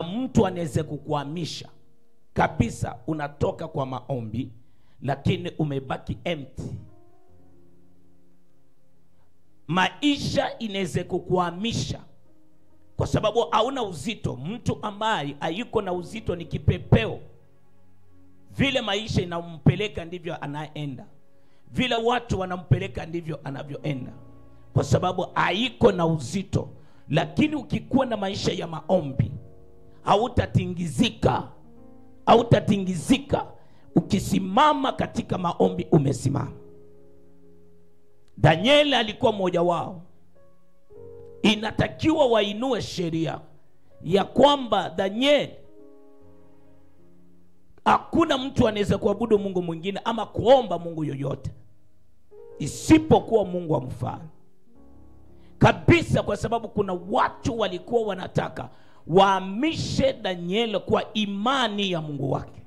Mtu anaweza kukuhamisha kabisa, unatoka kwa maombi lakini umebaki empty. Maisha inaweza kukuhamisha kwa sababu hauna uzito. Mtu ambaye hayuko na uzito ni kipepeo. Vile maisha inampeleka ndivyo anaenda, vile watu wanampeleka ndivyo anavyoenda, kwa sababu haiko na uzito. Lakini ukikuwa na maisha ya maombi, hautatingizika. Ukisimama katika maombi, umesimama. Danieli alikuwa mmoja wao. Inatakiwa wainue sheria ya kwamba Danieli, hakuna mtu anaweza kuabudu Mungu mwingine ama kuomba Mungu yoyote isipokuwa Mungu wa mfalme kabisa, kwa sababu kuna watu walikuwa wanataka waamishe Danieli kwa imani ya Mungu wake.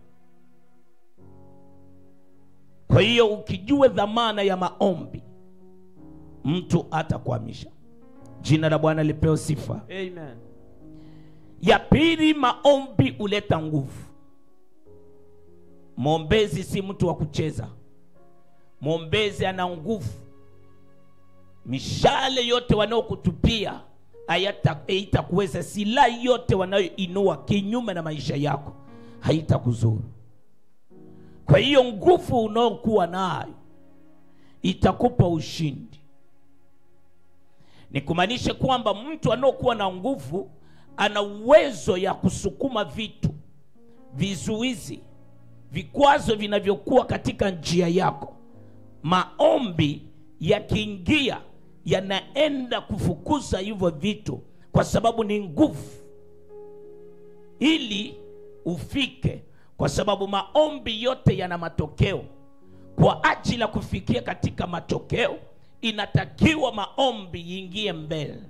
Kwa hiyo ukijua dhamana ya maombi, mtu atakuhamisha. Jina la Bwana lipewe sifa. Amen. Ya pili, maombi huleta nguvu. Mwombezi si mtu wa kucheza. Mwombezi ana nguvu. Mishale yote wanaokutupia haitakuweza. Silaha yote wanayoinua kinyume na maisha yako haitakuzuru. Kwa hiyo nguvu unayokuwa nayo itakupa ushindi. Ni kumaanisha kwamba mtu anayokuwa na nguvu ana uwezo ya kusukuma vitu, vizuizi, vikwazo vinavyokuwa katika njia yako. Maombi yakiingia yanaenda kufukuza hivyo vitu, kwa sababu ni nguvu ili ufike. Kwa sababu maombi yote yana matokeo. Kwa ajili ya kufikia katika matokeo, inatakiwa maombi ingie mbele.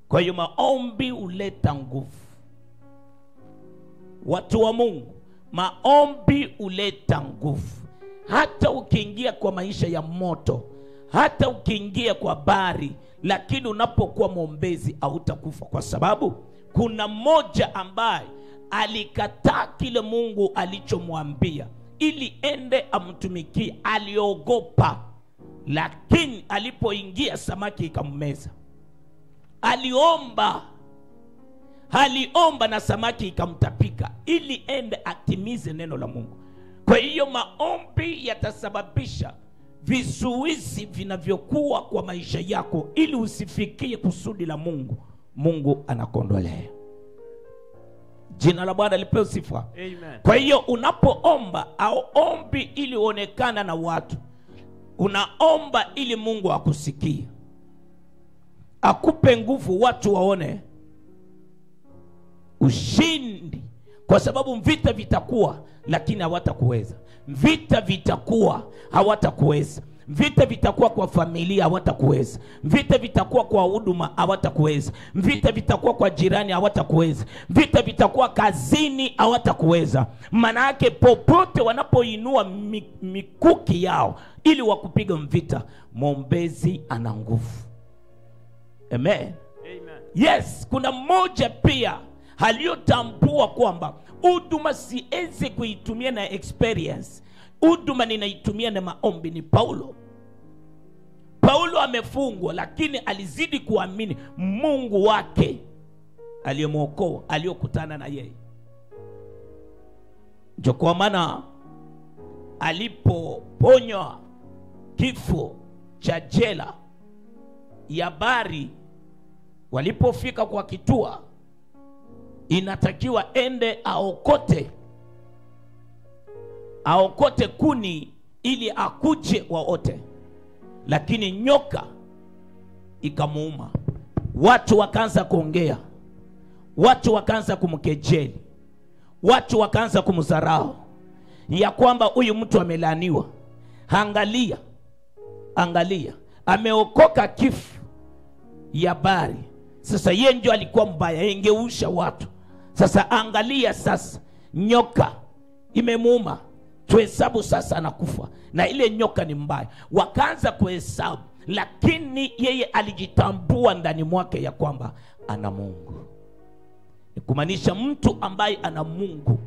Kwa hiyo maombi huleta nguvu. Watu wa Mungu, maombi huleta nguvu. Hata ukiingia kwa maisha ya moto, hata ukiingia kwa bahari, lakini unapokuwa mwombezi hautakufa, kwa sababu kuna mmoja ambaye alikataa kile Mungu alichomwambia ili ende amtumikie. Aliogopa, lakini alipoingia samaki ikammeza. Aliomba na samaki ikamtapika ili ende atimize neno la Mungu. Kwa hiyo maombi yatasababisha vizuizi vinavyokuwa kwa maisha yako ili usifikie kusudi la Mungu. Mungu anakondolea. Jina la Bwana lipewe sifa. Amen. Kwa hiyo unapoomba, haombi ili uonekane na watu. Unaomba ili Mungu akusikie, akupe nguvu, watu waone ushindi. Kwa sababu vita vitakuwa, lakini hawatakuweza. Vita vitakuwa, hawatakuweza. Vita vitakuwa kwa familia, hawatakuweza. Vita vitakuwa kwa huduma, hawatakuweza. Vita vitakuwa kwa jirani, hawatakuweza. Vita vitakuwa kazini, hawatakuweza. Maana yake popote wanapoinua mikuki yao ili wakupiga vita, mwombezi ana nguvu. Amen. Amen. Yes, kuna mmoja pia aliyotambua kwamba huduma siwezi kuitumia na experience. Huduma ninaitumia na maombi. Ni Paulo. Paulo amefungwa, lakini alizidi kuamini Mungu wake aliyemwokoa, aliyokutana na yeye. Ndio kwa maana alipoponywa kifo cha jela ya Bari, walipofika kwa kitua, inatakiwa ende aokote kuni ili akuje waote, lakini nyoka ikamuuma. Watu wakaanza kuongea, watu wakaanza kumkejeli, watu wakaanza kumdharau ya kwamba huyu mtu amelaaniwa. Angalia, ameokoka kifo ya Bari. Sasa yeye ndio alikuwa mbaya, yengeusha watu. Sasa angalia, sasa nyoka imemuuma, tuhesabu sasa anakufa, na ile nyoka ni mbaya. Wakaanza kuhesabu, lakini yeye alijitambua ndani mwake ya kwamba ana Mungu. Ni kumaanisha mtu ambaye ana Mungu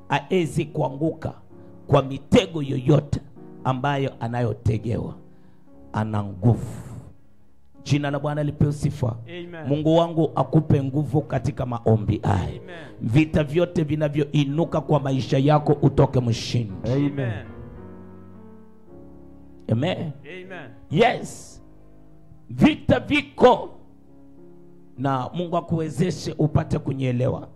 haezi kuanguka kwa mitego yoyote ambayo anayotegewa. Ana nguvu. Jina la Bwana lipewe sifa. Mungu wangu akupe nguvu katika maombi haya. Vita vyote vinavyoinuka kwa maisha yako utoke mshindi. Amen. Amen. Amen. Yes. Vita viko na Mungu akuwezeshe upate kunyelewa.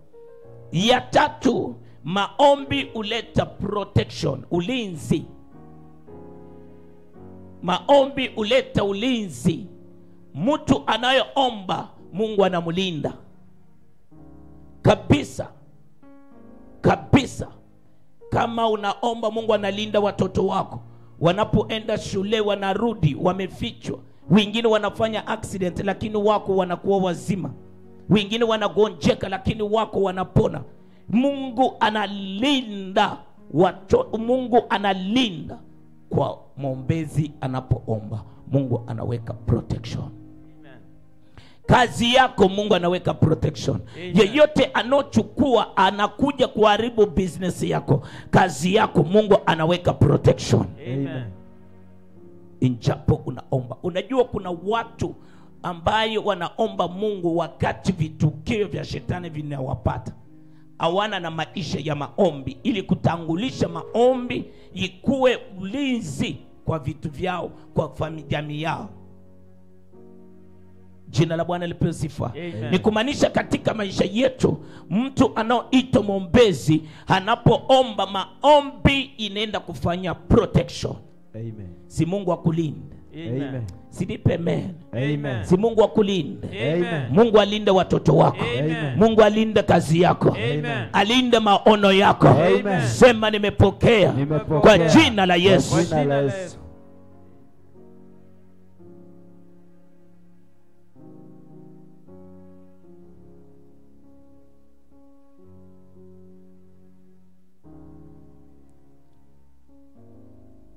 Ya tatu, maombi huleta protection, ulinzi. Maombi huleta ulinzi. Mtu anayeomba Mungu anamlinda kabisa kabisa. Kama unaomba Mungu analinda watoto wako. Wanapoenda shule wanarudi wamefichwa. Wengine wanafanya accident lakini wako wanakuwa wazima. Wengine wanagonjeka lakini wako wanapona. Mungu analinda watoto. Mungu analinda kwa mwombezi anapoomba. Mungu anaweka protection. Amen. Kazi yako Mungu anaweka protection. Amen. Yeyote anochukua anakuja kuharibu business yako, kazi yako Mungu anaweka protection. Amen. Injapo unaomba. Unajua kuna watu ambayo wanaomba Mungu wakati vitukio vya shetani vinawapata. Hawana na maisha ya maombi ili kutangulisha maombi ikuwe ulinzi kwa vitu vyao, kwa jamii yao. Jina la Bwana lipewe sifa. Ni kumaanisha katika maisha yetu mtu anaoitwa mwombezi anapoomba, maombi inaenda kufanya protection. Amen. Si Mungu akulinde. Amen. Sidipe amen. Amen. Si Mungu akulinde. Amen. Mungu alinde watoto wako. Amen. Mungu alinde kazi yako. Amen. Alinde maono yako. Amen. Sema nimepokea. Kwa jina la Yesu. Kwa jina la Yesu.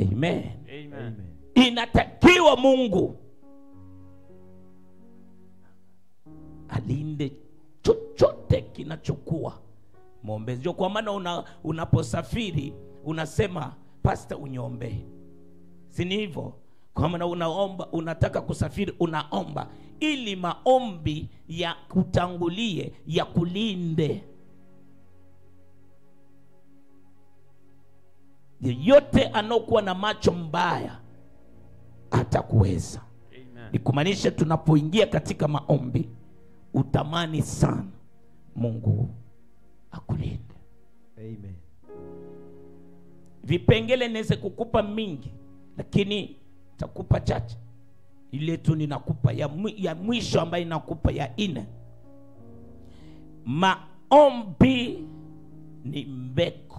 Amen. Amen. Inatakiwa Mungu alinde chochote kinachokuwa mwombezi. Kwa maana unaposafiri unasema pastor uniombe. Si ni hivyo? Kwa maana unaomba, unataka kusafiri unaomba ili maombi ya kutangulie, ya kulinde. Yeyote anokuwa na macho mbaya atakuweza. Ni kumaanisha tunapoingia katika maombi utamani sana Mungu akulinde. Amen. Vipengele niweze kukupa mingi lakini takupa chache. Ile tu ninakupa ya mwisho ambayo inakupa ya 4. Maombi ni mbeko.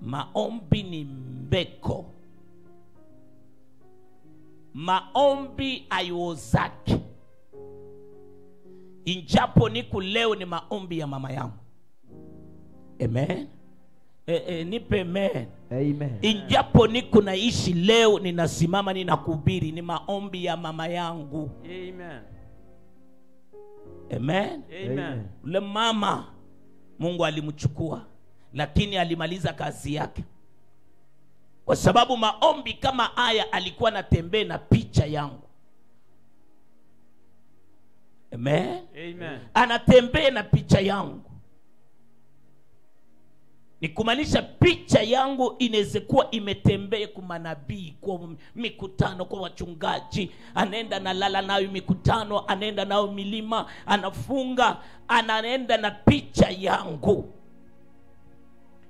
Maombi ni mbeko. Maombi aiozaki. Injapo niku leo ni maombi ya mama yangu. Amen. Nipe amen. Amen. Injapo niku naishi leo ninasimama ninakubiri ni maombi ya mama yangu. Amen. Amen. Amen. Ule mama Mungu alimchukua lakini alimaliza kazi yake. Kwa sababu maombi kama haya alikuwa anatembea na picha yangu. Amen. Amen. Anatembea na picha yangu. Ni kumaanisha picha yangu inaweza kuwa imetembea kwa manabii, kwa mikutano, kwa wachungaji. Anaenda na lala nayo mikutano, anaenda nayo milima, anafunga, anaenda na picha yangu.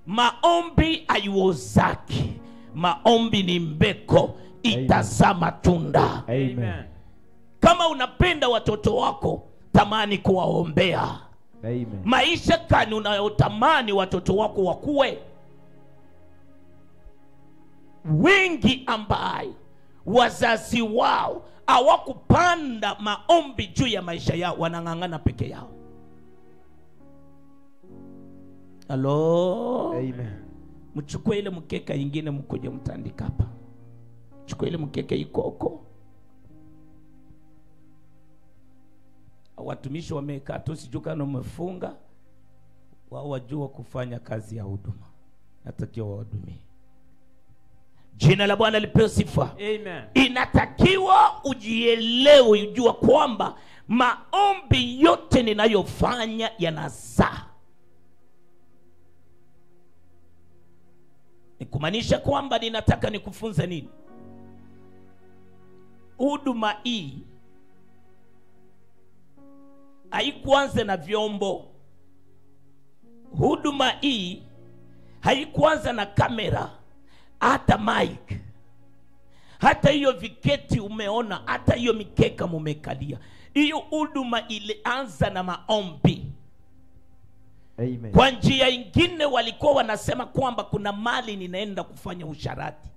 Maombi aiozaki. Maombi ni mbeko, itazaa matunda. Amen. Kama unapenda watoto wako, tamani kuwaombea. Amen. Maisha kani unayotamani watoto wako wakue. Wengi ambaye wazazi wao hawakupanda maombi juu ya maisha yao wanang'ang'ana peke yao. Hello. Amen. Mchukue ile mkeka ingine mkuje mtandika hapa. Chukua ile mkeka iko huko. watumishi wamekaa tu, sijui kama umefunga, wao wajua kufanya kazi ya huduma, natakiwa wahudumie. Jina la Bwana lipewe sifa. Amen. Inatakiwa ujielewe, ujua kwamba maombi yote ninayofanya yanazaa. Nikumaanisha kwamba ninataka nikufunze nini? Huduma hii haikuanza na vyombo. Huduma hii haikuanza na kamera, hata mic, hata hiyo viketi umeona, hata hiyo mikeka mumekalia. Hiyo huduma ilianza na maombi. Amen. Kwa njia nyingine walikuwa wanasema kwamba kuna mali ninaenda kufanya usharati.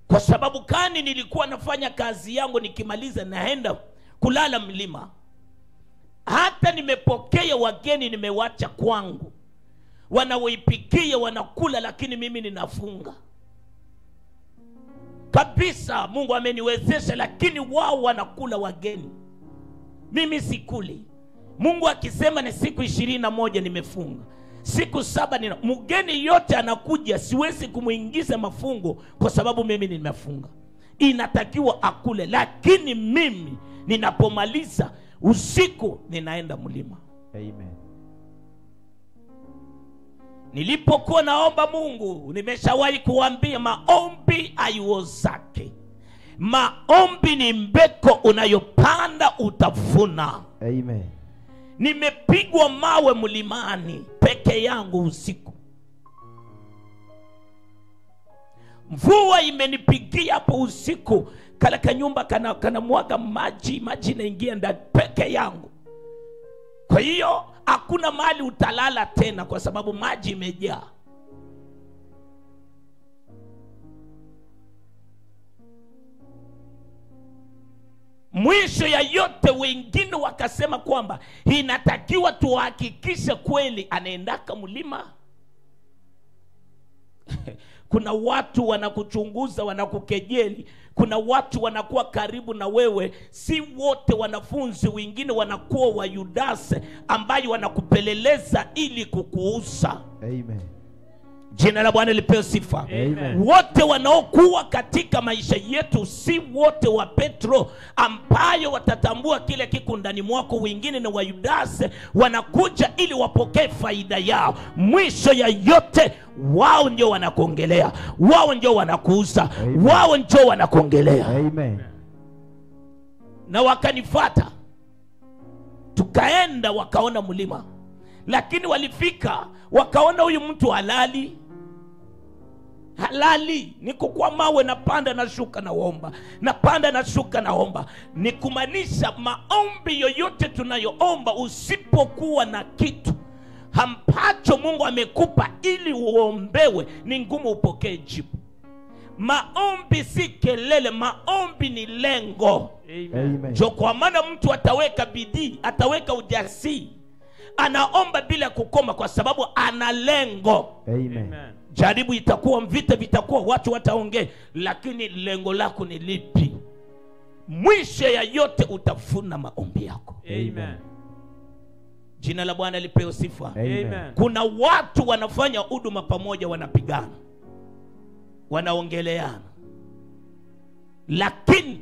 Kwa sababu kani nilikuwa nafanya kazi yangu, nikimaliza naenda kulala mlima. Hata nimepokea wageni nimewacha kwangu, wanaoipikia wanakula, lakini mimi ninafunga kabisa. Mungu ameniwezesha, lakini wao wanakula wageni, mimi sikuli. Mungu akisema ni siku 21 nimefunga, siku 7 mgeni yote anakuja, siwezi kumuingiza mafungo kwa sababu mimi nimefunga. Inatakiwa akule, lakini mimi ninapomaliza usiku ninaenda mlima. Amen. Nilipokuwa naomba Mungu, nimeshawahi kuambia maombi haiozake. Maombi ni mbeko unayopanda utavuna. Amen. Nimepigwa mawe mlimani peke yangu usiku. Mvua imenipigia hapo usiku, kala kanyumba kana mwaga maji inaingia ndani peke yangu. Kwa hiyo hakuna mahali utalala tena kwa sababu maji imejaa. Mwisho ya yote wengine wakasema kwamba inatakiwa tuhakikishe kweli anaendaka mlima. Kuna watu wanakuchunguza, wanakukejeli. Kuna watu wanakuwa karibu na wewe. Si wote wanafunzi, wengine wanakuwa wa Yudase ambayo wanakupeleleza ili kukuuza. Amen. Jina la Bwana lipewe sifa. Amen. Wote wanaokuwa katika maisha yetu si wote wa Petro ambayo watatambua kile kiko ndani mwako. Wengine ni wa Yudase, wanakuja ili wapokee faida yao. Mwisho ya yote wao ndio wanakuongelea, wao ndio wanakuuza, wao ndio wanakuongelea. Amen. Na wakanifuata, tukaenda, wakaona mlima, lakini walifika wakaona huyu mtu halali. Niko kwa mawe, napanda na shuka naomba, napanda na shuka naomba. Nikumaanisha maombi yoyote tunayoomba, usipokuwa na kitu ambacho Mungu amekupa ili uombewe, ni ngumu upokee jibu. Maombi si kelele, maombi ni lengo. Amen. Jo, kwa maana mtu ataweka bidii, ataweka ujasiri, anaomba bila kukoma kwa sababu ana lengo. Amen. Jaribu itakuwa, vita vitakuwa, watu wataongea, lakini lengo lako ni lipi? Mwisho ya yote utafuna maombi yako. Amen. Jina la Bwana lipewe sifa. Amen. Kuna watu wanafanya huduma pamoja, wanapigana, wanaongeleana, lakini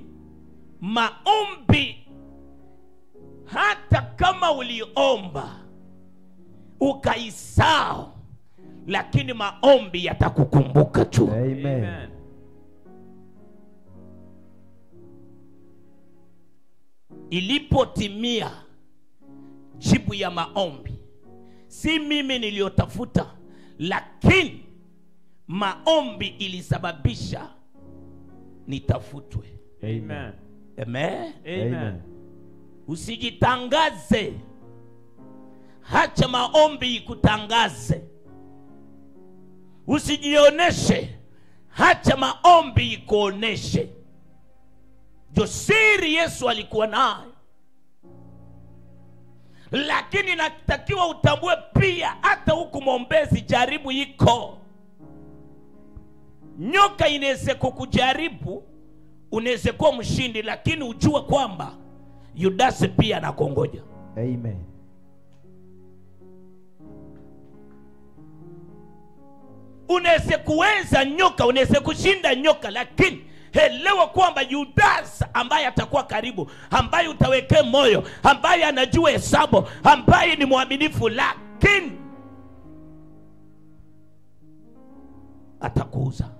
maombi, hata kama uliomba ukaisahau, lakini maombi yatakukumbuka tu. Amen. Ilipotimia jibu ya maombi, si mimi niliyotafuta, lakini maombi ilisababisha nitafutwe. Amen. Amen. Amen. Usijitangaze, hacha maombi ikutangaze. Usijioneshe, hacha maombi ikuoneshe. Josiri Yesu alikuwa nayo, lakini natakiwa utambue pia, hata huku mwombezi jaribu iko. Nyoka inaweza kukujaribu unaweza kuwa mshindi, lakini ujue kwamba Yudasi pia anakongoja. Amen. Unaweza kuweza nyoka, unaweza kushinda nyoka, lakini elewa kwamba Yudasi ambaye atakuwa karibu, ambaye utaweke moyo, ambaye anajua hesabu, ambaye ni mwaminifu, lakini atakuuza.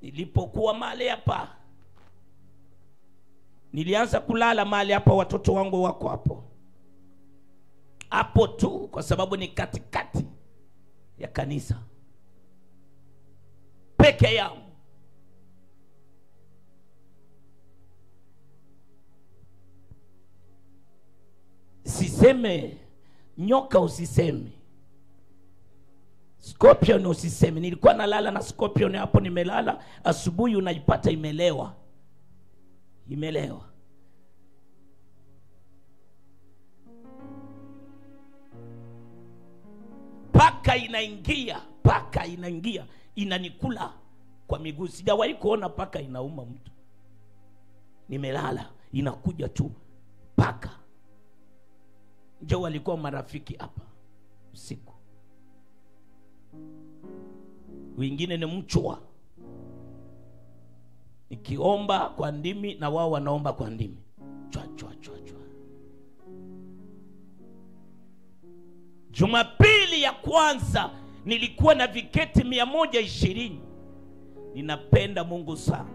Nilipokuwa mahali hapa, nilianza kulala mahali hapa, watoto wangu wako hapo tu, kwa sababu ni katikati ya kanisa peke yangu. Siseme nyoka, usiseme scorpion, usiseme. Nilikuwa nalala na scorpion hapo, nimelala, asubuhi unaipata imelewa. Paka inaingia inanikula kwa miguu. Sijawahi kuona paka inauma mtu. Nimelala, inakuja tu paka. Njoo walikuwa marafiki hapa usiku. Wengine ni mchwa. Nikiomba kwa ndimi na wao wanaomba kwa ndimi. Chwa. Jumapili ya kwanza nilikuwa na viketi 120. Ninapenda Mungu sana.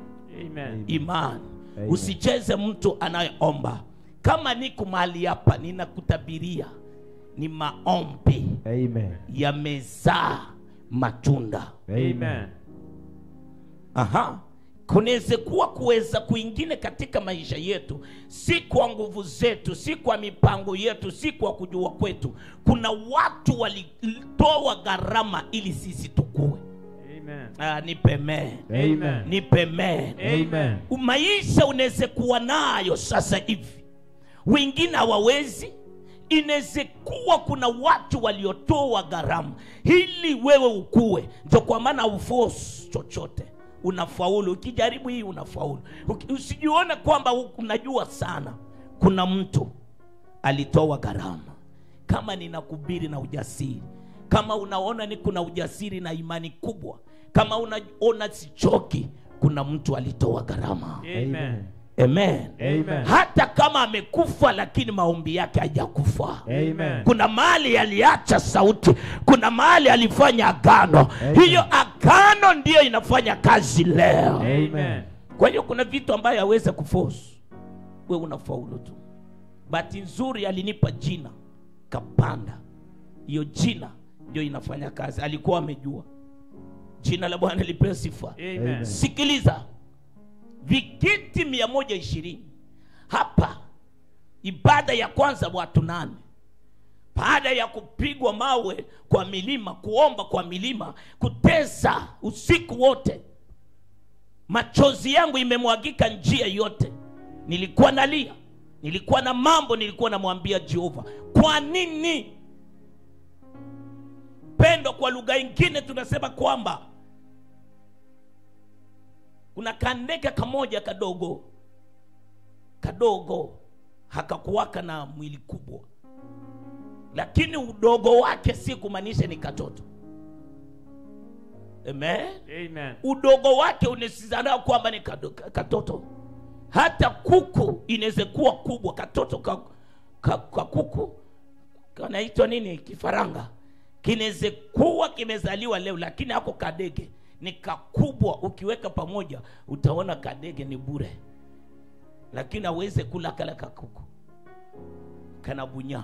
Amen. Imani. Amen. Usicheze mtu anayeomba. Kama niko mahali hapa, ninakutabiria ni maombi. Amen. Yamezaa matunda. Amen. Kunaweza kuwa kuweza kuingine katika maisha yetu, si kwa nguvu zetu, si kwa mipango yetu, si kwa kujua kwetu. Kuna watu walitoa gharama ili sisi tukue. Amen. Nipeme. Amen. Nipeme. Amen. Maisha unaweza kuwa nayo sasa hivi, wengine hawawezi. Inaweza kuwa kuna watu waliotoa gharama ili wewe ukue. Ndio kwa maana uforce chochote, unafaulu. Ukijaribu hii unafaulu. Usijione kwamba unajua sana. Kuna mtu alitoa gharama. Kama ninakubiri na ujasiri, kama unaona ni kuna ujasiri na imani kubwa, kama unaona sichoki, kuna mtu alitoa gharama. Amen. Amen. Amen. Hata kama amekufa, lakini maombi yake hajakufa. Amen. Kuna mahali aliacha sauti, kuna mahali alifanya agano. Amen. Hiyo agano ndiyo inafanya kazi leo. Amen. Kwa hiyo kuna vitu ambayo hawezi kuforce. Wewe unafaulu tu. Bahati nzuri alinipa jina, kapanda. Hiyo jina ndio inafanya kazi. Alikuwa amejua. Jina la Bwana lipewe sifa. Amen. Sikiliza. Viketi 120. Hapa ibada ya kwanza watu 8. Baada ya kupigwa mawe kwa milima, kuomba kwa milima, kutesa usiku wote, machozi yangu imemwagika njia yote. Nilikuwa nalia, nilikuwa na mambo nilikuwa namwambia Jehova. Kwa nini? Pendo kwa lugha nyingine tunasema kwamba kuna kandege kamoja kadogo hakakuwaka na mwili kubwa, lakini udogo wake si kumaanisha ni katoto. Amen. Amen. Udogo wake unisizana kwamba ni katoto. Hata kuku inaweza kuwa kubwa. Katoto kwa kuku kanaitwa nini? Kifaranga. Kinaweza kuwa kimezaliwa leo, lakini hako kadege ni kakubwa. Ukiweka pamoja utaona kadege ni bure, lakini hawezi kula kala kakuku, kana bunya.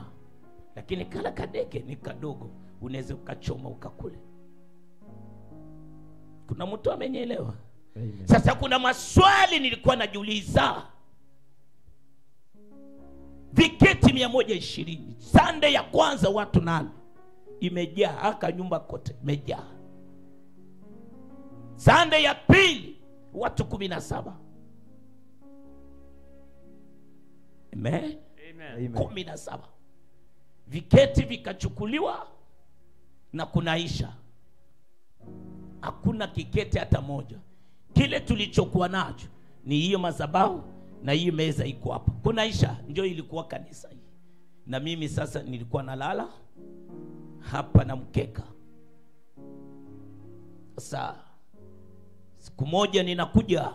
Lakini kala kadege ni kadogo, unaweza ukachoma ukakule. Kuna mtu amenielewa? Amen. Sasa kuna maswali nilikuwa najiuliza. Viketi 120. Sunday ya kwanza watu 8. Imejaa haka nyumba kote imejaa. Sunday ya pili watu 17. Amen. Amen. 17. Viketi vikachukuliwa na kunaisha. hakuna kiketi hata moja. Kile tulichokuwa nacho ni hiyo madhabahu na hiyo meza iko hapa. Kuna Aisha ndio ilikuwa kanisa hii. Na mimi sasa nilikuwa nalala hapa na mkeka. Sasa siku moja ninakuja,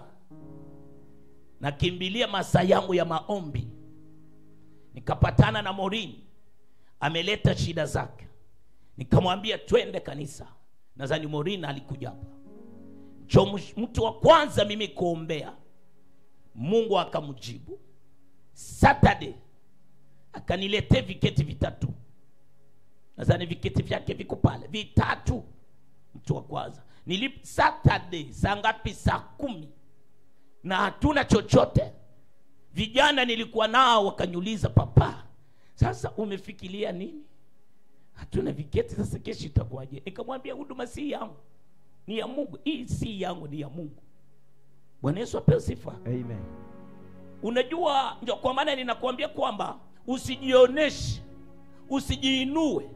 nakimbilia masaa yangu ya maombi, nikapatana na Morini, ameleta shida zake. Nikamwambia twende kanisa. Nadhani Morini alikuja hapa. Mtu wa kwanza mimi kuombea, Mungu akamjibu. Saturday akaniletea viketi vitatu. Nadhani viketi vyake viko pale vitatu. Mtu wa kwanza Saturday saa ngapi? Saa 10. Na hatuna chochote. Vijana nilikuwa nao wakaniuliza, papa, sasa umefikiria nini? Hatuna viketi, sasa kesho itakuwaje? Nikamwambia huduma si yangu, ni ya Mungu. Hii si yangu, ni ya Mungu. Bwana Yesu apewe sifa. Amen. Unajua, ndio kwa maana ninakuambia kwamba usijioneshe, usijiinue,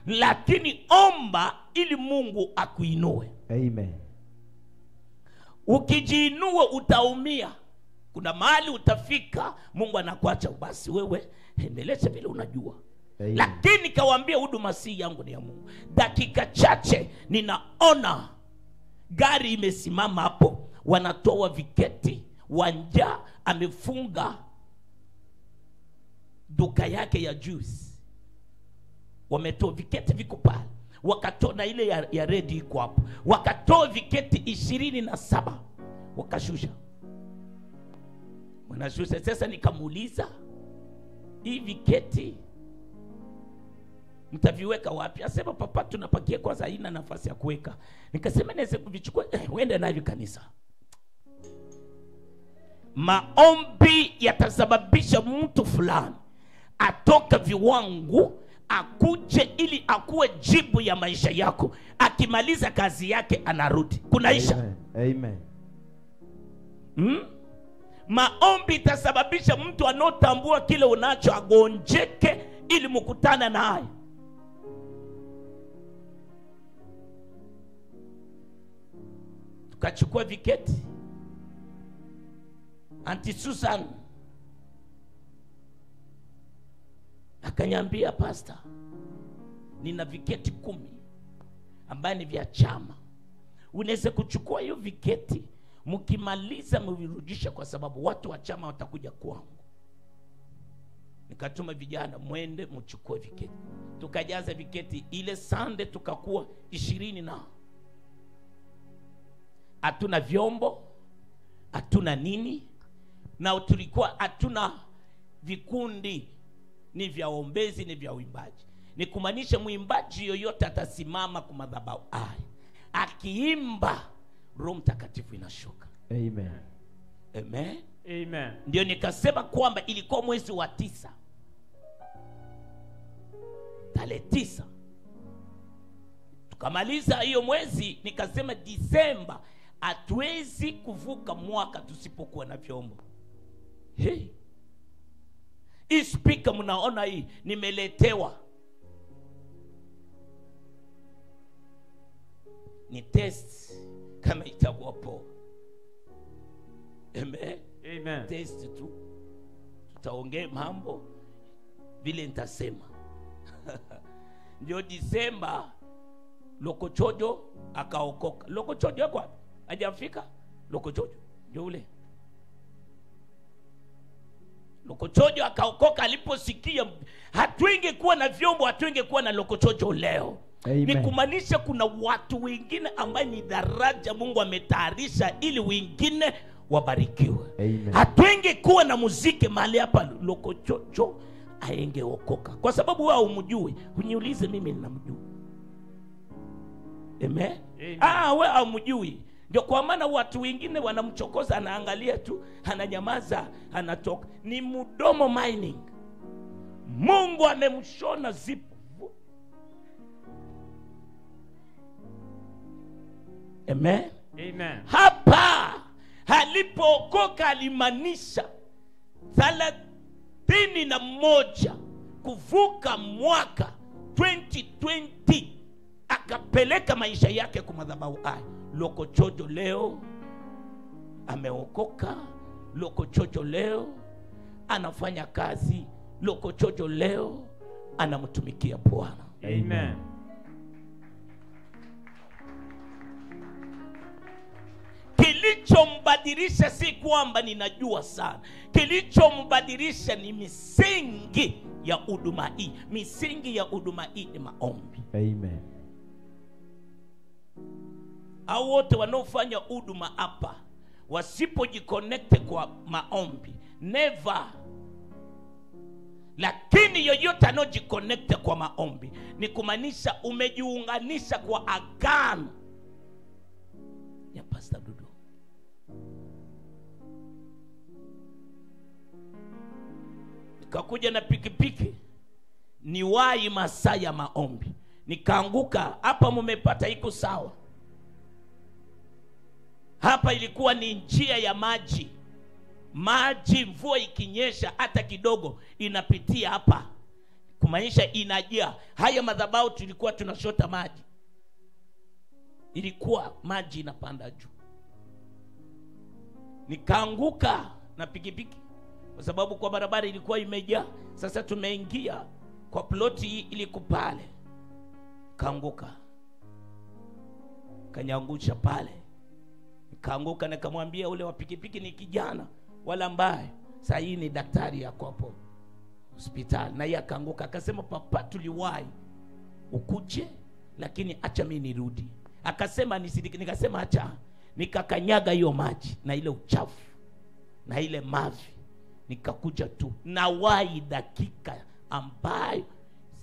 lakini omba ili Mungu akuinue. Amen. Ukijiinua utaumia. Kuna mahali utafika, Mungu anakuacha basi wewe endelea vile unajua. Amen. Lakini kawaambia huduma si yangu, ni ya Mungu. Dakika chache ninaona gari imesimama hapo, wanatoa viketi. Wanja amefunga duka yake ya juice, wametoa viketi viko pale. Wakatoa na ile ya red iko hapo, wakatoa viketi 27 wakashusha. Wanashusha. Sasa nikamuuliza, hii viketi mtaviweka wapi? Asema, papa, tunapakia kwanza, haina nafasi ya kuweka. Nikasema naweza kuvichukua, uende navyo kanisa. Maombi yatasababisha mtu fulani atoka viwangu akuje ili akuwe jibu ya maisha yako. Akimaliza kazi yake anarudi. Kuna Aisha. Amen. Maombi itasababisha mtu anotambua kile unacho agonjeke ili mkutana naye. Tukachukua viketi. Auntie Susan akanyambia, pastor, nina viketi 10 ambaye ni vya chama. Unaweza kuchukua hiyo viketi, mkimaliza mvirudisha, kwa sababu watu wa chama watakuja kwangu. Nikatuma vijana, mwende mchukue viketi. Tukajaza viketi. Ile Sunday tukakuwa 20 na hatuna vyombo, hatuna nini, na tulikuwa hatuna vikundi, ni vya ombezi, ni vya uimbaji. Ni kumaanisha muimbaji yoyote atasimama kwa madhabahu akiimba, Roho Mtakatifu inashuka. Amen. Amen. Amen. Ndio nikasema kwamba ilikuwa mwezi wa 9, tarehe 9 tukamaliza hiyo mwezi. Nikasema Disemba hatuwezi kuvuka mwaka tusipokuwa na vyombo. Hii speaker mnaona hii nimeletewa, ni test kama itakuwa poa. Amen. Amen. Test tu, tutaongea mambo vile nitasema. Ndio Disemba Lokochojo akaokoka. Lokochojo yuko wapi? Hajafika? Lokochojo ndio ule. Lokochojo akaokoka aliposikia hatuingekuwa na vyombo, hatuingekuwa na Lokochojo leo. Amen. Ni kumaanisha kuna watu wengine ambao ni daraja Mungu ametayarisha ili wengine wabarikiwe. Amen. Hatuingekuwa na muziki mahali hapa, Lokochojo aingeokoka. Kwa sababu wewe umjui, uniulize mimi ninamjua. Amen. Wewe umjui. Ndio kwa maana watu wengine wanamchokoza, anaangalia tu, ananyamaza, anatoka. Ni mdomo mining. Mungu amemshona zipu. Amen. Amen. Hapa alipookoka alimaanisha 31 kuvuka mwaka 2020, akapeleka maisha yake kwa madhabahu haya. Lokochojo leo ameokoka. Lokochojo leo anafanya kazi. Lokochojo leo anamtumikia Bwana. Amen. Kilichombadilisha si kwamba ninajua sana. Kilichombadilisha ni misingi ya huduma hii. Misingi ya huduma hii ni maombi. Amen. Hao wote wanaofanya huduma hapa wasipojiconnect kwa maombi, never. Lakini yoyote anojiconnect kwa maombi ni kumaanisha umejiunganisha kwa agano ya Pastor Dudu. Nikakuja na pikipiki, ni wai masaa ya maombi, nikaanguka hapa. Mumepata iko sawa? Hapa ilikuwa ni njia ya maji. Maji mvua ikinyesha hata kidogo inapitia hapa, kumaanisha inajaa. Haya madhabahu tulikuwa tunashota maji, ilikuwa maji inapanda juu. Nikaanguka na pikipiki kwa sababu kwa barabara ilikuwa imejaa. Sasa tumeingia kwa ploti hii ili kupale, kaanguka, kanyangusha pale. Nikaanguka, nikamwambia ule wa pikipiki ni kijana wala mbaya, sasa hii ni daktari yako hapo hospitali. Na yeye akaanguka, akasema papa, tuliwahi ukuje lakini acha mimi nirudi. Akasema nisidiki. Nikasema acha. Nikakanyaga hiyo maji na ile uchafu na ile mavi, nikakuja tu na wai dakika ambayo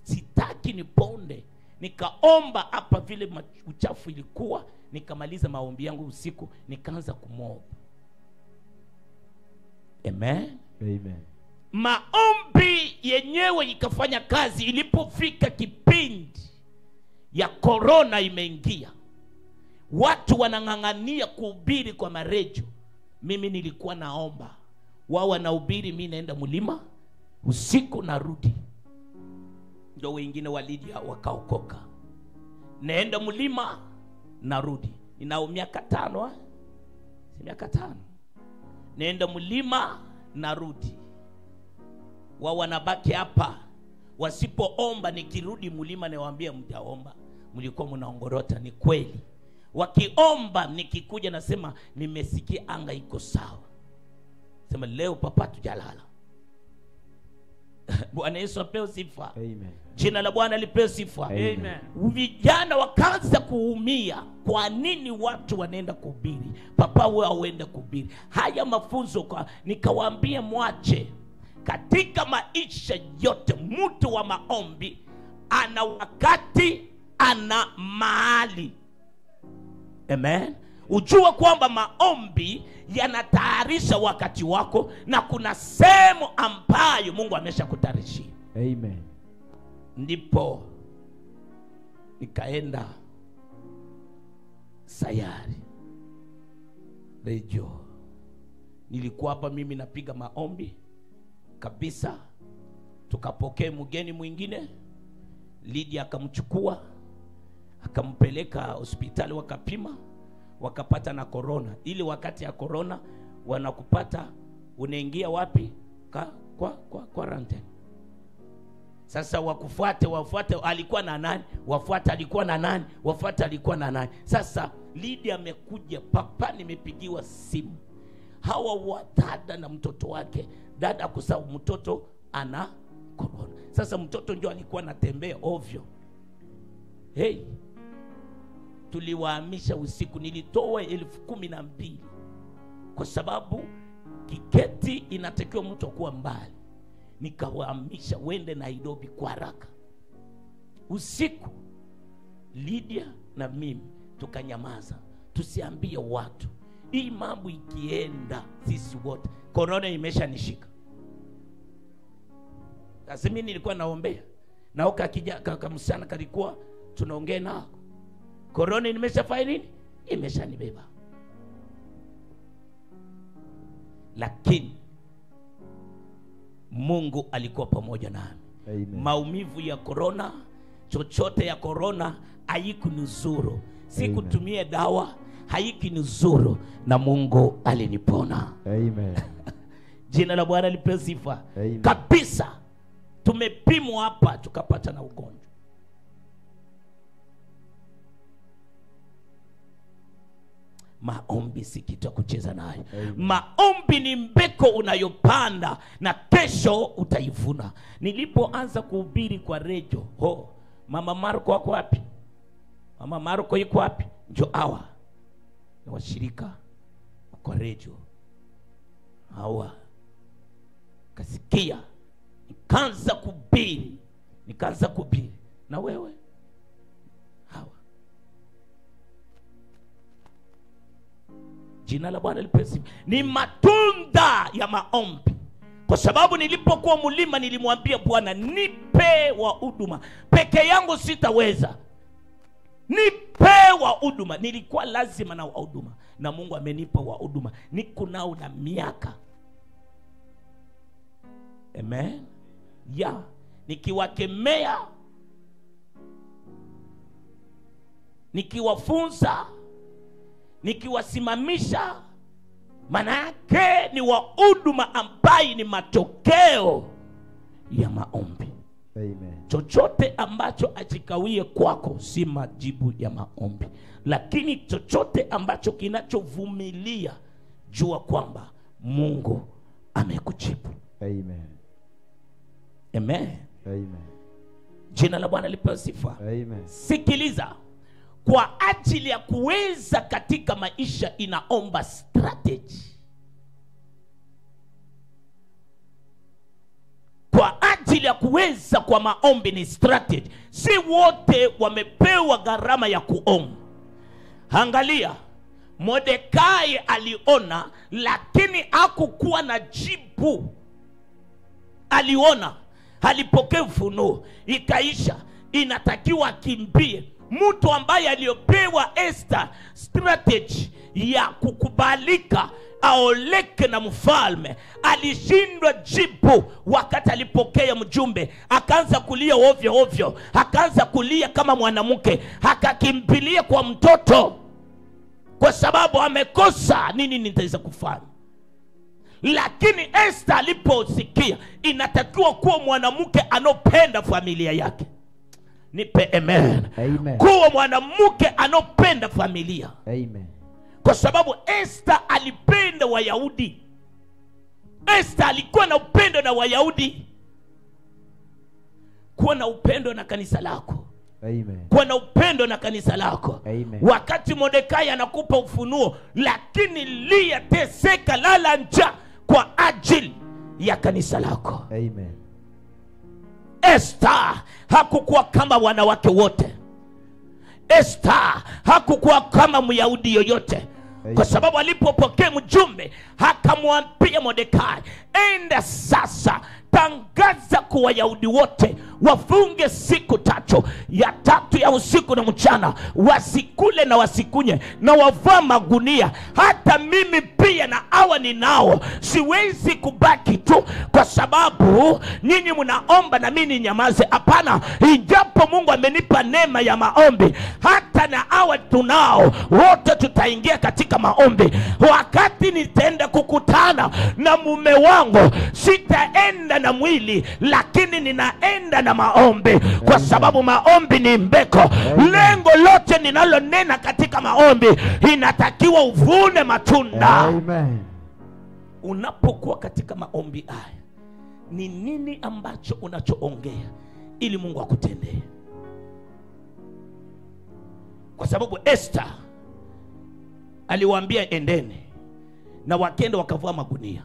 sitaki niponde. Nikaomba hapa vile uchafu ilikuwa. Nikamaliza maombi yangu usiku, nikaanza kumwomba. Amen. Amen. Maombi yenyewe ikafanya kazi. Ilipofika kipindi ya corona imeingia, watu wanang'ang'ania kuhubiri kwa maredio, mimi nilikuwa naomba. Wao wanahubiri, mimi naenda mlima usiku narudi. Ndio wengine walidia wakaokoka. Naenda mlima narudi. Ninao miaka 5, si miaka 5. Naenda mlima narudi. Wao wanabaki hapa. Wasipoomba nikirudi mlima nawaambia mtaomba, mlikuwa mnaongorota. Ni kweli. Wakiomba nikikuja nasema nimesikia anga iko sawa. Sema leo papa tujalala. Bwana Yesu apewe sifa. Amen. Jina la Bwana lipewe sifa. Amen. Vijana wakaanza kuumia. Kwa nini watu wanaenda kuhubiri? Papa wewe auende kuhubiri. Haya mafunzo kwa nikawaambia mwache. Katika maisha yote mtu wa maombi ana wakati, ana mahali. Amen. Ujua kwamba maombi yanatayarisha wakati wako, na kuna sehemu ambayo Mungu ameshakutayarishia. Amen. Ndipo nikaenda Sayari Radio. Nilikuwa hapa mimi napiga maombi kabisa. Tukapokea mgeni mwingine, Lydia akamchukua akampeleka hospitali, wakapima wakapata na corona. Ili wakati ya corona wanakupata unaingia wapi? Kwa quarantine. Sasa wafuate alikuwa na nani? Wafuate alikuwa na nani? Wafuate alikuwa na nani? Sasa Lydia amekuja, papa nimepigiwa simu. Hawa wadada na mtoto wake. Dada kusahau mtoto ana corona. Sasa mtoto ndio alikuwa anatembea ovyo. Hey, tuliwahamisha usiku. Nilitoa 12,000 kwa sababu kiketi inatakiwa mtu kuwa mbali. Nikawahamisha wende Nairobi kwa haraka. Usiku Lydia na mimi tukanyamaza, tusiambie watu. Hii mambo ikienda sisi wote, corona imeshanishika. Sasa mimi nilikuwa naombea na ukakija kakamsana kalikuwa tunaongea nao. Corona nimeshafanya nini? Imeshanibeba. Lakini Mungu alikuwa pamoja nami. Amen. Maumivu ya corona, chochote ya corona haikunizuru. Sikutumia dawa, haikinizuru na Mungu alinipona. Amen. Jina la Bwana lipewe sifa. Amen. Kabisa tumepimwa hapa tukapata na ugonjwa. Maombi si kitu kucheza nayo. Maombi ni mbeko unayopanda na kesho utaivuna. Nilipoanza kuhubiri kwa redio, Mama Marko wako wapi? Mama Marko yuko wapi? Njoo hawa ni washirika kwa redio hawa. Kasikia nikaanza kuhubiri na wewe hawa. Jina la Bwana lipewe sifa. Ni matunda ya maombi. Kwa sababu nilipokuwa mlima nilimwambia Bwana, nipe wa huduma. Peke yangu sitaweza. Nipe wa huduma. Nilikuwa lazima na wa huduma. Na Mungu amenipa wa huduma. Niko nao na miaka. Amen. Nikiwakemea, nikiwafunza, nikiwasimamisha, manake ni wa huduma ambaye ni matokeo ya maombi. Amen. Chochote ambacho ajikawie kwako si majibu ya maombi, lakini chochote ambacho kinachovumilia, jua kwamba Mungu amekujibu. Amen. Amen. Amen. Jina la Bwana lipewe sifa. Amen. Sikiliza, kwa ajili ya kuweza katika maisha inaomba strategy. Kwa ajili ya kuweza kwa maombi ni strategy. Si wote wamepewa gharama ya kuomba. Angalia, Mordekai aliona lakini hakukuwa na jibu. Aliona, alipokea ufunuo, ikaisha, inatakiwa kimbie. Mtu ambaye aliopewa Esther strategy ya kukubalika aoleke na mfalme, alishindwa jibu. Wakati alipokea mjumbe, akaanza kulia ovyo ovyo, akaanza kulia kama mwanamke, akakimbilia kwa mtoto, kwa sababu amekosa nini nitaweza kufanya. Lakini Esther aliposikia inatakiwa kuwa mwanamke anopenda familia yake. Nipe amen. Amen. Kuwa mwanamke anopenda familia. Amen. Kwa sababu Esther alipenda Wayahudi. Esther alikuwa na upendo na Wayahudi. Kuwa na upendo na kanisa lako. Amen. Kuwa na upendo na kanisa lako. Amen. Wakati Mordekai anakupa ufunuo, lakini lia, teseka, lala njaa kwa ajili ya kanisa lako. Amen. Esther hakukuwa kama wanawake wote. Esther hakukuwa kama Myahudi yoyote. Kwa sababu alipopokea mjumbe, akamwambia Mordekai, enda sasa, tangaza kwa Wayahudi wote wafunge siku 3, ya 3 ya usiku na mchana, wasikule na wasikunye, na wavaa magunia. Hata mimi pia na hawa ninao, siwezi kubaki tu kwa sababu ninyi mnaomba na mimi nyamaze. Hapana, ijapo Mungu amenipa neema ya maombi, hata na hawa tunao, wote tutaingia katika maombi. Wakati nitaenda kukutana na mume wangu, sitaenda na mwili, lakini ninaenda na maombi, kwa sababu maombi ni mbeko. Lengo lote ninalonena katika maombi inatakiwa uvune matunda. Amen. Unapokuwa katika maombi haya, ni nini ambacho unachoongea ili Mungu akutendee? Kwa sababu Esther aliwaambia endeni, na wakenda wakavua magunia.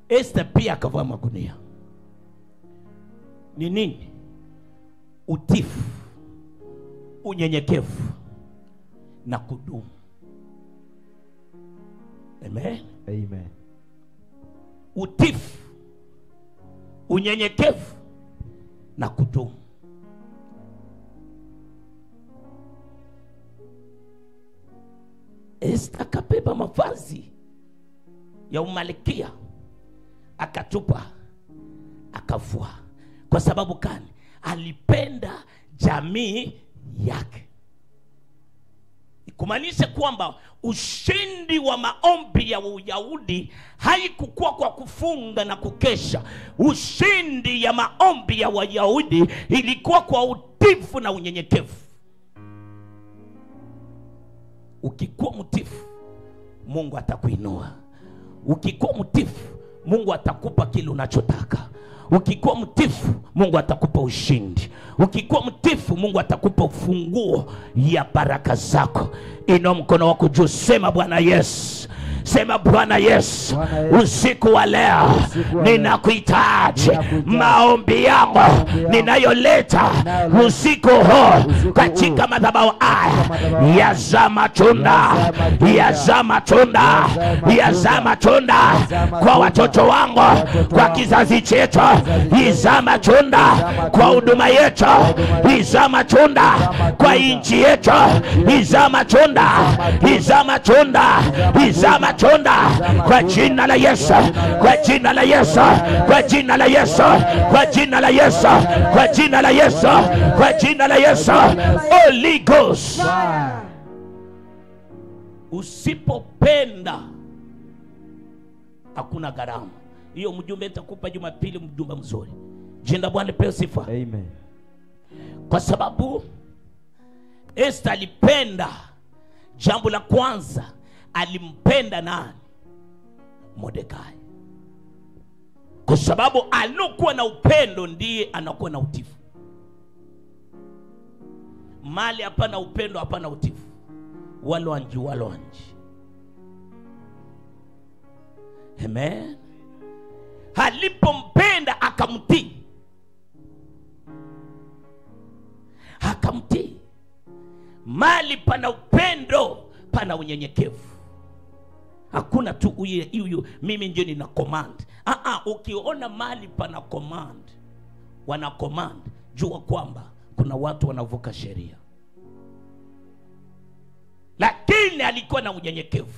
Esther pia akavua magunia. Ni nini? Utifu, unyenyekevu na kudumu. Amen. Amen. Utifu, unyenyekevu na kudumu. Esther akabeba mavazi ya umalikia, akatupa, akavua. Kwa sababu gani? Alipenda jamii yake. Kumaanisha kwamba ushindi wa maombi ya Uyahudi haikukuwa kwa kufunga na kukesha. Ushindi ya maombi ya Wayahudi ilikuwa kwa utifu na unyenyekevu. Ukikuwa mtifu, Mungu atakuinua. Ukikuwa mtifu, Mungu atakupa kile unachotaka. Ukikuwa mtifu, Mungu atakupa ushindi. Ukikuwa mtifu, Mungu atakupa ufunguo ya baraka zako. Inua mkono wako juu, sema Bwana Yesu. Sema Bwana Yesu, usiku wa leo ninakuhitaji. Maombi yangu ninayoleta usiku huu katika madhabahu haya yazaa matunda, yazaa matunda, yazaa matunda kwa watoto wangu, kwa kizazi chetu, yazaa matunda kwa huduma yetu, yazaa matunda kwa nchi yetu, yazaa matunda, yazaa matunda, yazaa matunda kwa jina la Yesu, kwa jina la Yesu, kwa jina la Yesu, kwa jina la Yesu, kwa jina la Yesu, kwa jina la Yesu. Holy Ghost. Usipopenda hakuna gharama. Hiyo mjumbe nitakupa Jumapili, mjumbe mzuri. Jina Bwana pewe sifa. Amen. Kwa sababu Esther alipenda, jambo la kwanza alimpenda nani? Mordekai. Kwa sababu alokuwa na upendo ndiye anakuwa na utifu. Mali hapana upendo, hapana utifu. Walwanji. Amen. Alipompenda akamtii. Akamtii. Mali pana upendo, pana unyenyekevu. Hakuna tu huyu mimi ndio nina command. Ukiona mali pana command, wana command, jua kwamba kuna watu wanavuka sheria. Lakini alikuwa na unyenyekevu.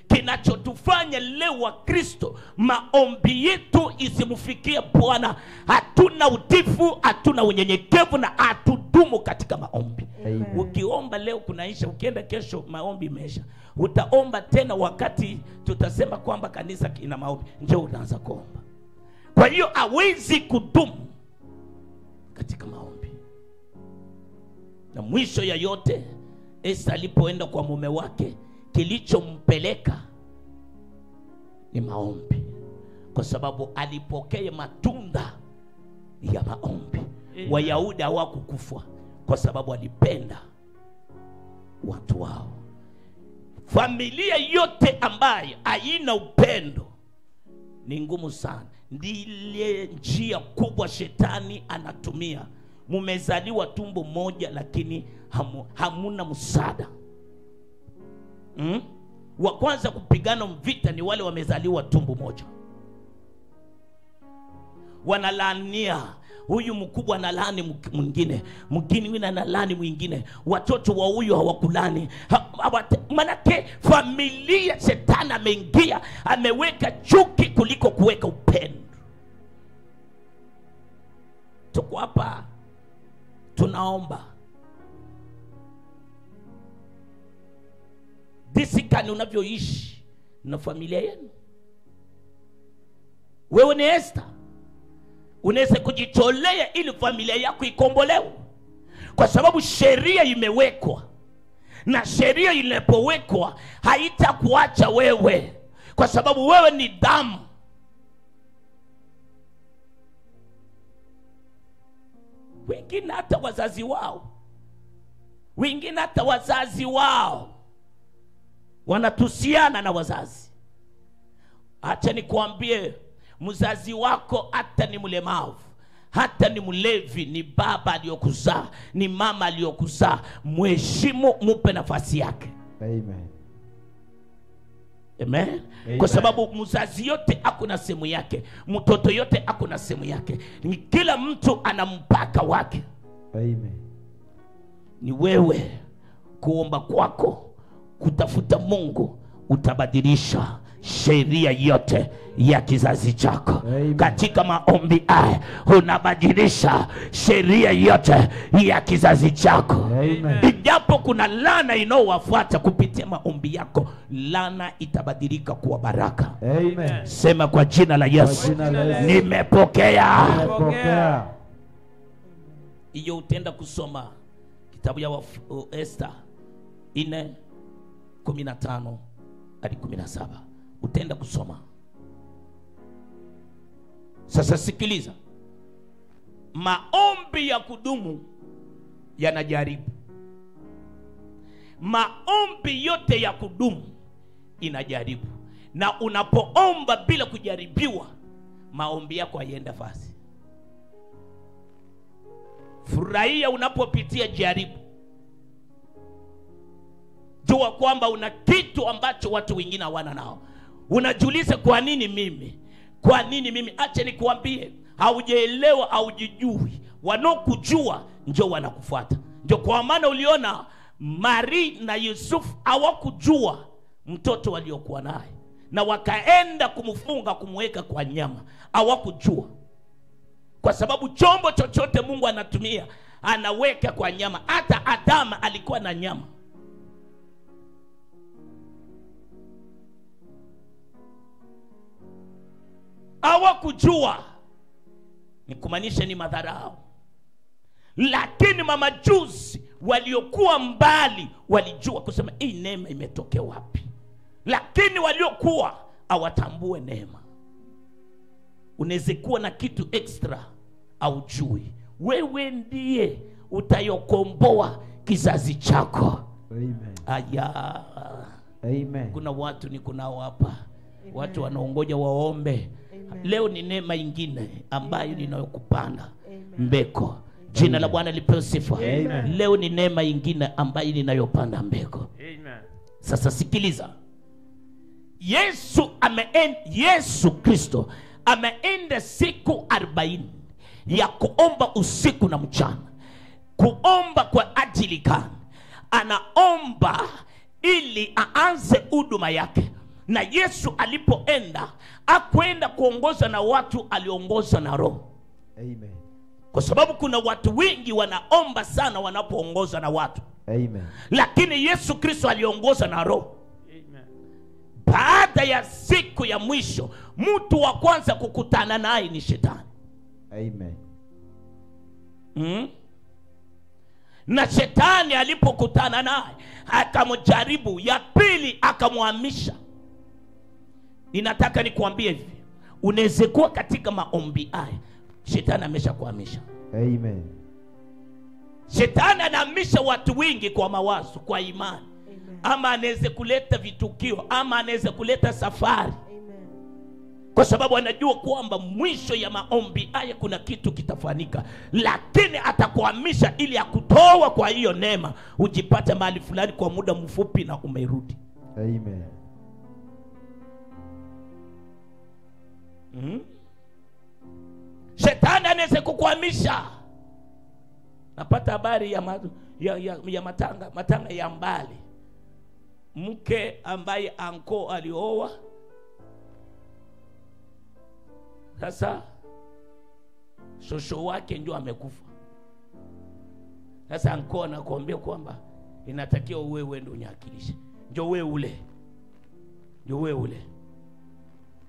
Kinachotufanya leo wa Kristo maombi yetu isimfikie Bwana, hatuna utifu, hatuna unyenyekevu na hatudumu katika maombi. Amen. Ukiomba leo kunaisha, ukienda kesho maombi imeisha. Utaomba tena wakati tutasema kwamba kanisa ina maombi, njoo unaanza kuomba. Kwa hiyo hawezi kudumu katika maombi. Na mwisho ya yote, Esther alipoenda kwa mume wake, kilichompeleka ni maombi. Kwa sababu alipokea matunda ya maombi. Wayahudi hawakukufa kwa sababu alipenda watu wao. Familia yote ambayo haina upendo ni ngumu sana. Ndiye njia kubwa shetani anatumia. Mumezaliwa tumbo moja lakini hamuna msaada. Wa kwanza kupigana vita ni wale wamezaliwa tumbo moja. Wanalaania, huyu mkubwa analani mwingine, mwingine analani mwingine. Watoto wa huyu hawakulani. Manake familia shetani ameingia, ameweka chuki kuliko kuweka upendo. Tuko hapa tunaomba. Disikani unavyoishi na familia yenu. Wewe ni Esther, unaweza kujitolea ili familia yako ikombolewe. Kwa sababu sheria imewekwa. Na sheria inapowekwa haitakuacha wewe, kwa sababu wewe ni damu. Wengine hata wazazi wao wanatusiana na wazazi. Acha nikwambie, mzazi wako hata ni mlemavu, hata ni mlevi, ni baba aliyokuzaa, ni mama aliyokuzaa, mheshimu, mupe nafasi yake. Amen. Amen. Kwa sababu mzazi yote hakuna sehemu yake, mtoto yote hakuna sehemu yake. Ni kila mtu ana mpaka wake. Amen. Ni wewe kuomba kwako, kutafuta Mungu, utabadilisha sheria yote ya kizazi chako. Amen. Katika maombi haya unabadilisha sheria yote ya kizazi chako. Amen. Ijapo kuna laana inayowafuata kupitia maombi yako, laana itabadilika kuwa baraka. Amen. Sema kwa jina la Yesu, Kwa jina la Yesu. nimepokea. Nimepokea. Hiyo utaenda kusoma kitabu ya Esther 4:15 hadi 17. Utaenda kusoma. Sasa sikiliza. Maombi ya kudumu yanajaribu. Maombi yote ya kudumu inajaribu. Na unapoomba bila kujaribiwa, maombi yako hayenda fasi. Furahia unapopitia jaribu. Jua kwamba una kitu ambacho watu wengine hawana nao. Unajiuliza, kwa nini mimi? Kwa nini mimi? Acha nikuambie, haujaelewa, haujijui. Wanaokujua ndio wanakufuata. Ndio kwa maana uliona Mari na Yusuf hawakujua mtoto waliokuwa naye, na wakaenda kumfunga, kumweka kwa nyama. Hawakujua. Kwa sababu chombo chochote Mungu anatumia anaweka kwa nyama. Hata Adama alikuwa na nyama. Hawakujua, ni kumaanisha ni madharau. Lakini mamajusi waliokuwa mbali walijua kusema hii neema imetokea wapi. Lakini waliokuwa hawatambue neema. Unaweza kuwa na kitu extra au jui. Wewe ndiye utayokomboa kizazi chako. Amen. Aya. Amen. Kuna watu niko nao hapa. Watu wanaongoja waombe. Amen. Leo ni neema ingine ambayo ninayokupanda mbeko. Jina la Bwana lipewe sifa. Leo ni neema ingine ambayo ninayopanda mbeko. Amen. Sasa sikiliza. Yesu Kristo ameenda siku 40 ya kuomba usiku na mchana. Kuomba kwa ajili gani? Anaomba ili aanze huduma yake. Na Yesu alipoenda, hakwenda kuongoza na watu, aliongozwa na Roho. Amen. Kwa sababu kuna watu wengi wanaomba sana wanapoongoza na watu. Amen. Lakini Yesu Kristo aliongoza na Roho. Amen. Baada ya siku ya mwisho, mtu wa kwanza kukutana naye ni Shetani. Amen. Na Shetani alipokutana naye akamjaribu, ya pili akamhamisha. Ninataka nikuambie hivi, unaweza kuwa katika maombi haya, Shetani ameshakuhamisha. Amen. Shetani anahamisha watu wengi kwa mawazo, kwa imani. Amen. Ama anaweza kuleta vitukio, ama anaweza kuleta safari. Amen. Kwa sababu anajua kwamba mwisho ya maombi haya kuna kitu kitafanyika. Lakini atakuhamisha ili akutoa kwa hiyo neema, ujipate mahali fulani kwa muda mfupi na umerudi. Amen. Shetani anaweza kukuhamisha. Napata habari ya matanga ya mbali. Mke ambaye anko alioa. Sasa shosho wake ndio amekufa. Sasa anko anakuambia kwamba inatakiwa wewe ndio unyakilishe. Ndio wewe ule. Ndio wewe ule.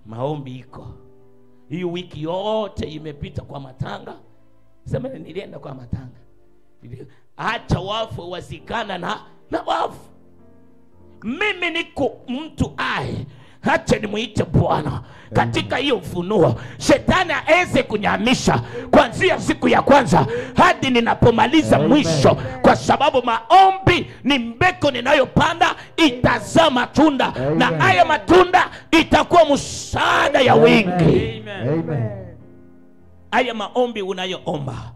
Maombi iko. Hii wiki yote imepita kwa matanga. Sema nilienda kwa matanga. Acha wafu wazikana na wafu. Mimi niko mtu aye. Acha nimuite Bwana katika hiyo ufunuo. Shetani aweze kunyamisha kuanzia siku ya kwanza hadi ninapomaliza mwisho. Kwa sababu maombi ni mbeko ninayopanda, itazaa matunda. Na haya matunda itakuwa msaada ya wingi. Amen. Haya maombi unayoomba,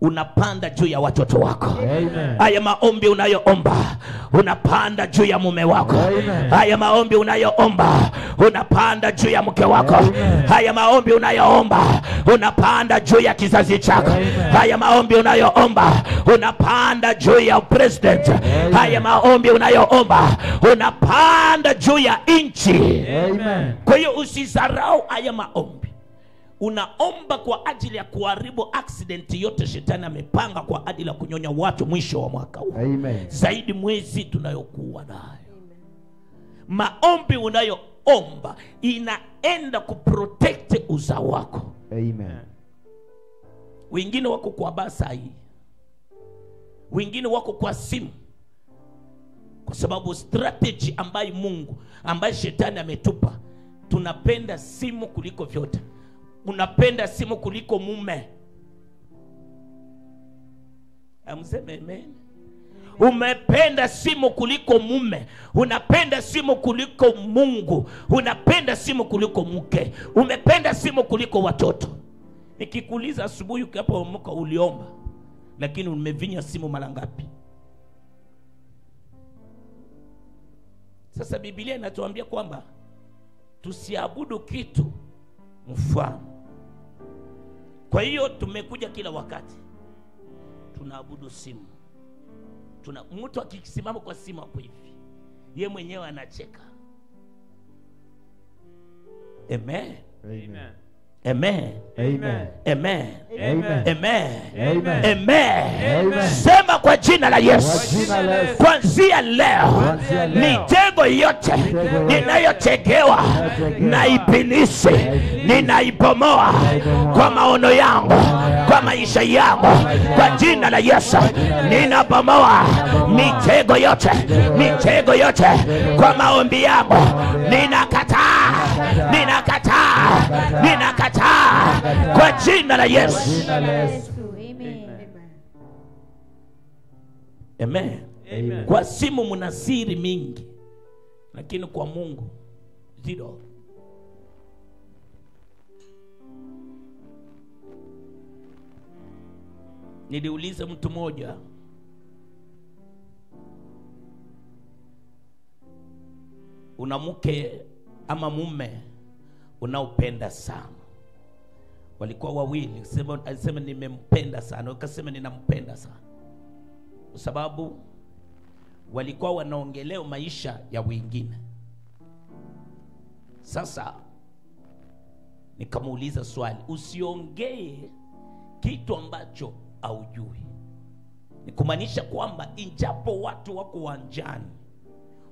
unapanda juu ya watoto wako. Amen. Haya maombi unayoomba unapanda juu ya mume wako. Amen. Haya maombi unayoomba unapanda juu ya mke wako. Amen. Haya maombi unayoomba unapanda juu ya kizazi chako. Amen. Haya maombi unayoomba unapanda juu ya president. Amen. Haya maombi unayoomba unapanda juu ya nchi. Amen. Kwa hiyo usizarau haya maombi. Unaomba kwa ajili ya kuharibu accident yote shetani amepanga kwa ajili ya kunyonya watu mwisho wa mwaka huu. Amen. Zaidi mwezi tunayokuwa nayo. Maombi unayoomba inaenda kuprotect uzao wako. Amen. Wengine wako kwa basa hii, wengine wako kwa simu, kwa sababu strategy ambayo Mungu, ambayo shetani ametupa, tunapenda simu kuliko vyote. Unapenda simu kuliko mume. Amseme amen. Umependa simu kuliko mume, unapenda simu kuliko Mungu, unapenda simu kuliko mke, umependa simu kuliko watoto. Nikikuuliza asubuhi ukiamka uliomba, lakini umevinya simu mara ngapi? Sasa Biblia inatuambia kwamba tusiabudu kitu mfano. Kwa hiyo tumekuja kila wakati tunaabudu simu. Mtu akisimama kwa simu hapo hivi, yeye mwenyewe anacheka. Amen. Amen. Amen. Amen. Amen. Amen. Amen. Amen. Amen. Sema kwa jina la Yesu. Kuanzia leo mitego yote ninayotegewa na ibilisi ninaibomoa kwa maono yangu, kwa maisha yangu, kwa jina la Yesu. Ninabomoa mitego yote, mitego yote kwa maombi yangu. Ninakataa, ninakataa, ninakataa kwa jina la Yesu. Amen. Amen. Kwa simu mna siri mingi, lakini kwa Mungu zero. Niliuliza mtu mmoja, una mke ama mume unaopenda sana? Walikuwa wawili. Alisema nimempenda sana, wakasema ninampenda sana, kwa sababu walikuwa wanaongelea maisha ya wengine. Sasa nikamuuliza swali, usiongee kitu ambacho haujui. Ni kumaanisha kwamba injapo watu wako uwanjani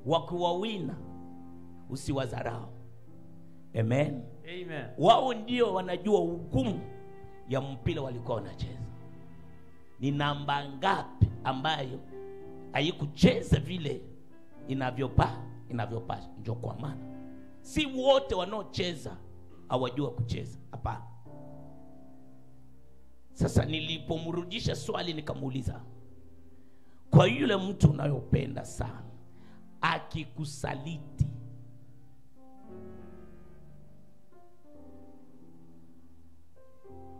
wakiwawina, usiwadharau. Amen. Amen. Wao ndio wanajua hukumu ya mpira walikuwa wanacheza. Ni namba ngapi ambayo haikucheza vile inavyopaswa? Ndio kwa maana si wote wanaocheza hawajua kucheza, hapana. Sasa nilipomrudisha swali nikamuuliza, kwa yule mtu unayopenda sana akikusaliti,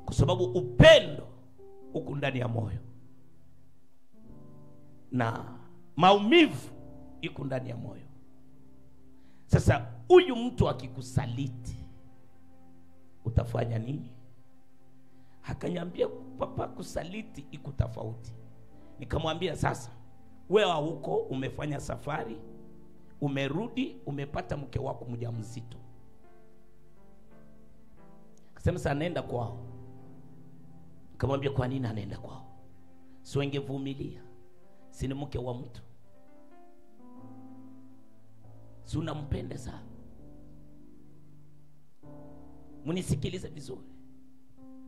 kwa sababu upendo uko ndani ya moyo na maumivu iko ndani ya moyo. Sasa huyu mtu akikusaliti utafanya nini? Akaniambia, papa, kusaliti iko tofauti. Nikamwambia, sasa wewe huko umefanya safari, umerudi, umepata mke wako mjamzito. Akasema sasa anaenda kwao. Nikamwambia, kwa nini anaenda kwao? Si ungevumilia? Si ni mke wa mtu? Si unampenda sana? Munisikilize vizuri.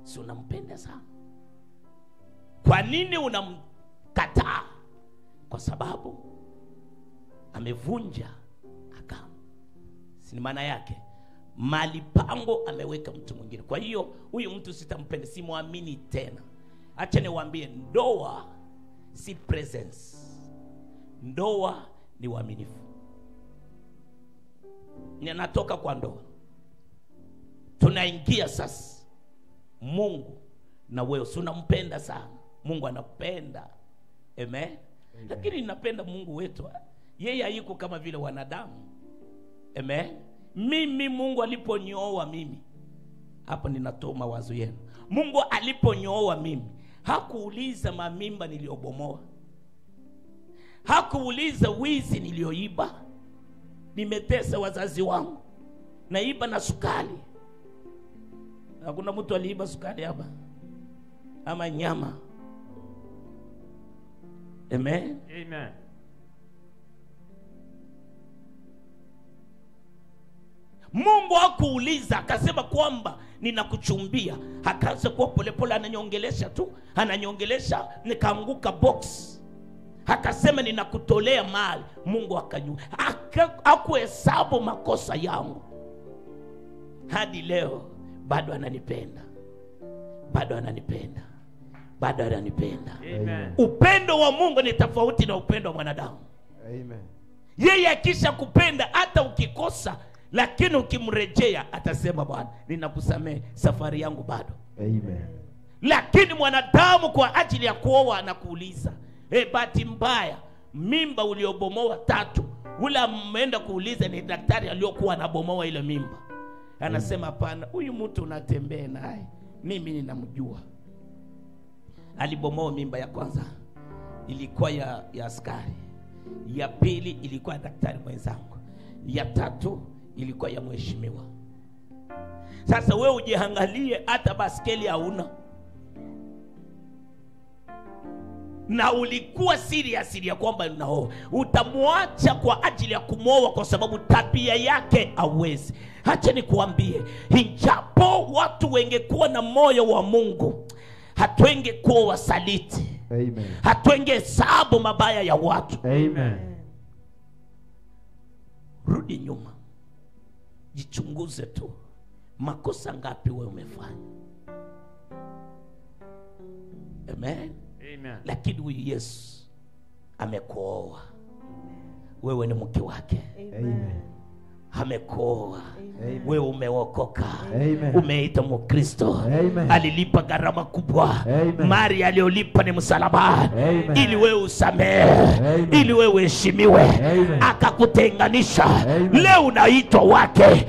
Si unampenda sana? Kwa nini unamkataa? Kwa sababu amevunja agano. Si maana yake mali pango ameweka mtu mwingine. Kwa hiyo huyu mtu sitampenda, simwamini tena. Acha niwaambie, ndoa si presence. Ndoa ni uaminifu. Ninatoka kwa ndoa, tunaingia sasa Mungu na wewe, si unampenda sana? Mungu anapenda. Amen. Lakini ninapenda Mungu wetu, yeye hayuko kama vile wanadamu. Amen. Mimi Mungu aliponioa mimi, hapo ninatoa mawazo yenu. Mungu aliponioa mimi, hakuuliza mamimba niliobomoa, hakuuliza wizi nilioiba, nimetesa wazazi wangu, naiba na sukari. Hakuna mtu aliiba sukari hapa ama nyama. Amen. Amen. Mungu hakuuliza, akasema kwamba ninakuchumbia. Akaanza kuwa polepole ananyongelesha tu, ananyongelesha, nikaanguka box. Akasema ninakutolea mali. Mungu akajua, hakuhesabu makosa yangu. Hadi leo bado ananipenda. Bado ananipenda. Bado ananipenda. Amen. Upendo wa Mungu ni tofauti na upendo wa mwanadamu. Amen. Yeye akisha kupenda, hata ukikosa, lakini ukimrejea atasema Bwana ninakusamehe, safari yangu bado. Amen. Lakini mwanadamu kwa ajili ya kuoa anakuuliza, bahati mbaya mimba uliobomoa 3, ule ameenda kuuliza ni daktari aliyokuwa anabomoa ile mimba. Anasema hapana, huyu mtu unatembea naye mimi ninamjua. Alibomoa mimba ya kwanza ilikuwa ya askari, ya pili ilikuwa daktari mwenzangu, ya 3 ilikuwa ya mheshimiwa. Sasa wewe ujiangalie, hata baskeli hauna, na ulikuwa serious ya kwamba unaoa, utamwacha kwa ajili ya kumwoa kwa sababu tabia yake hawezi. Acha nikuambie, injapo watu wengekuwa na moyo wa Mungu, hatuengekuwa wasaliti. Amen. Hatuengehesabu mabaya ya watu. Amen. Rudi nyuma, jichunguze tu, makosa ngapi wewe umefanya. Amen. Amen. Lakini huyu Yesu amekuoa, wewe ni mke wake. Amen. Amekuoa, Amen. wewe umeokoka. Amen. Umeita Mkristo. Amen. Alilipa gharama kubwa. Amen. Mali aliyolipa ni msalaba. Amen. Ili wewe usamehe. Amen. Ili wewe uheshimiwe. Amen. Akakutenganisha. Amen. Leo unaitwa wake.